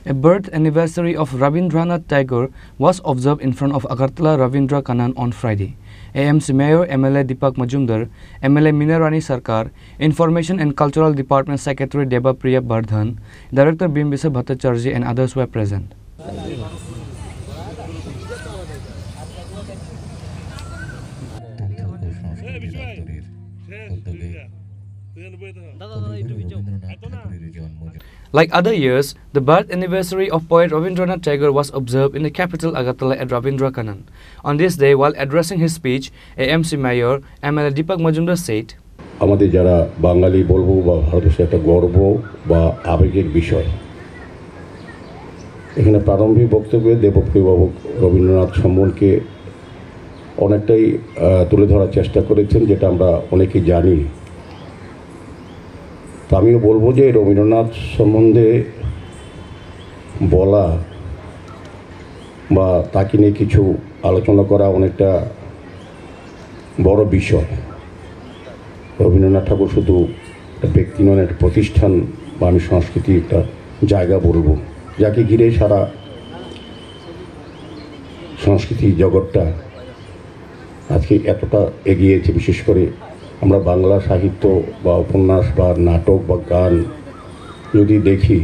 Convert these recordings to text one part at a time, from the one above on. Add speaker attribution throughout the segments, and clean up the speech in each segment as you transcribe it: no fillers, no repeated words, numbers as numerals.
Speaker 1: A birth anniversary of Rabindranath Tagore was observed in front of Agartala Ravindra Kanan on Friday. AMC Mayor MLA Deepak Majumdar, MLA Minarani Sarkar, Information and Cultural Department Secretary Deba Priya Bardhan, Director Bimbisa Bhattacharjee and others were present. Like other years, the birth anniversary of poet Rabindranath Tagore was observed in the capital Agartala at Ravindra Kanan. On this day, while addressing his speech, AMC Mayor MLA Deepak Majumdar said,
Speaker 2: আমাদের যারা বাঙালি বলবো বা ভারতবর্ষের একটা গর্ব বা আবেগের বিষয়। এখানে প্রারম্ভিক বক্তব্যে দেবপ্রিয় বাবু রবীন্দ্রনাথ সম্বন্ধে অনেকটাই তুলে ধরার চেষ্টা করেছেন, যেটা আমরা অনেকেই জানি। তো আমিও বলবো যে রবীন্দ্রনাথ সম্বন্ধে বলা বা তাকে নিয়ে কিছু আলোচনা করা অনেকটা বড় বিষয়। রবীন্দ্রনাথ ঠাকুর শুধু একটা ব্যক্তি নন, একটা প্রতিষ্ঠান বা আমি সংস্কৃতির একটা জায়গা বলবো, যাকে ঘিরে সারা সংস্কৃতি জগৎটা আজকে এতটা এগিয়েছে। বিশেষ করে আমরা বাংলা সাহিত্য বা উপন্যাস বা নাটক বা গান যদি দেখি,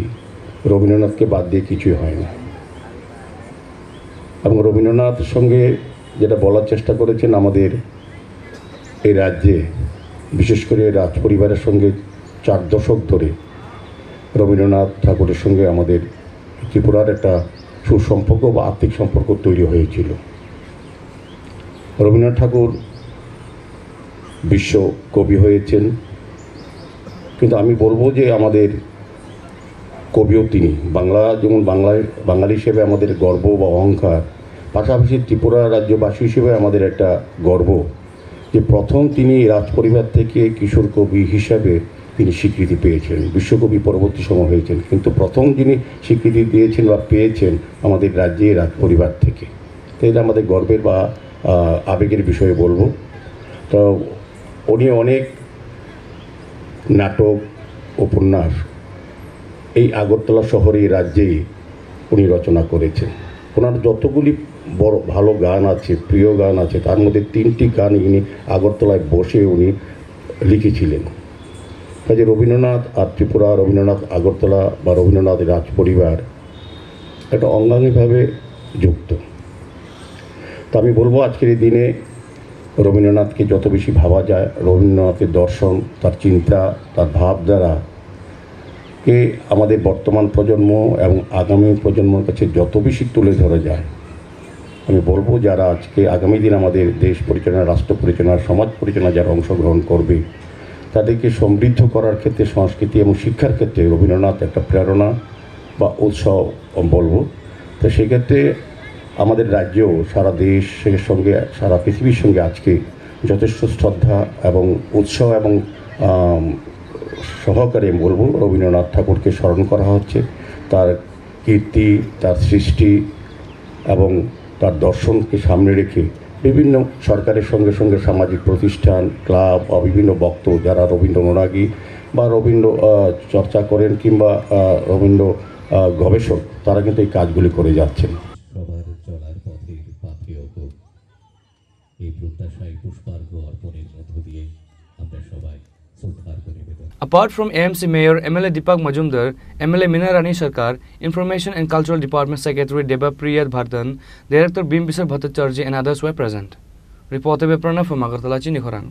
Speaker 2: রবীন্দ্রনাথকে বাদ দিয়ে কিছুই হয় না। এবং রবীন্দ্রনাথের সঙ্গে যেটা বলার চেষ্টা করেছেন, আমাদের এই রাজ্যে বিশেষ করে রাজ পরিবারের সঙ্গে 4 দশক ধরে রবীন্দ্রনাথ ঠাকুরের সঙ্গে আমাদের ত্রিপুরার একটা সুসম্পর্ক বা আর্থিক সম্পর্ক তৈরি হয়েছিল। রবীন্দ্রনাথ ঠাকুর বিশ্ব কবি হয়েছেন, কিন্তু আমি বলবো যে আমাদের কবিও তিনি। বাংলা যেমন বাঙালি হিসেবে আমাদের গর্ব বা অহংকার, পাশাপাশি ত্রিপুরা রাজ্যবাসী হিসেবে আমাদের একটা গর্ব যে প্রথম তিনি রাজপরিবার থেকে কিশোর কবি হিসাবে তিনি স্বীকৃতি পেয়েছেন। বিশ্বকবি পরবর্তী সময় হয়েছেন, কিন্তু প্রথম যিনি স্বীকৃতি দিয়েছেন বা পেয়েছেন আমাদের রাজ্যে রাজপরিবার থেকে। তো এটা আমাদের গর্বের বা আবেগের বিষয়ে বলবো। তো উনি অনেক নাটক, উপন্যাস এই আগরতলা শহরে রাজ্যেই উনি রচনা করেছেন। ওনার যতগুলি বড় ভালো গান আছে, প্রিয় গান আছে, তার মধ্যে 3টি গান ইনি আগরতলায় বসে উনি লিখেছিলেন। কাজে রবীন্দ্রনাথ আর ত্রিপুরা, রবীন্দ্রনাথ আগরতলা বা রবীন্দ্রনাথ রাজপরিবার একটা অঙ্গাঙ্গিভাবে যুক্ত। তো আমি বলবো আজকের এই দিনে রবীন্দ্রনাথকে যত বেশি ভাবা যায়, রবীন্দ্রনাথের দর্শন, তার চিন্তা, তার ভাবধারাকে আমাদের বর্তমান প্রজন্ম এবং আগামী প্রজন্মের কাছে যত বেশি তুলে ধরা যায়, আমি বলবো যারা আজকে আগামী দিন আমাদের দেশ পরিচালনা, রাষ্ট্র পরিচালনা, সমাজ পরিচালনা যারা অংশগ্রহণ করবে, তাদেরকে সমৃদ্ধ করার ক্ষেত্রে, সংস্কৃতি এবং শিক্ষার ক্ষেত্রে রবীন্দ্রনাথ একটা প্রেরণা বা উৎসাহ বলবো। তো সেক্ষেত্রে আমাদের রাজ্যেও সারা দেশের সঙ্গে, সারা পৃথিবীর সঙ্গে আজকে যথেষ্ট শ্রদ্ধা এবং উৎসাহ এবং সহকারে বলবো রবীন্দ্রনাথ ঠাকুরকে স্মরণ করা হচ্ছে। তার কীর্তি, তার সৃষ্টি এবং তার দর্শনকে সামনে রেখে বিভিন্ন সরকারের সঙ্গে সঙ্গে সামাজিক প্রতিষ্ঠান, ক্লাব বা বিভিন্ন বক্তা যারা রবীন্দ্র অনুরাগী বা রবীন্দ্র চর্চা করেন কিংবা রবীন্দ্র গবেষক, তারা কিন্তু এই কাজগুলি করে যাচ্ছেন।
Speaker 1: Apart from AMC Mayor MLA Deepak Majumdar, MLA Minarani Sarkar, Information and Cultural Department Secretary Deba Priya Bardhan, Director Bimbisa Bhattacharjee and others were present. Reporter by Pranav from Agartala, Chinikhorang.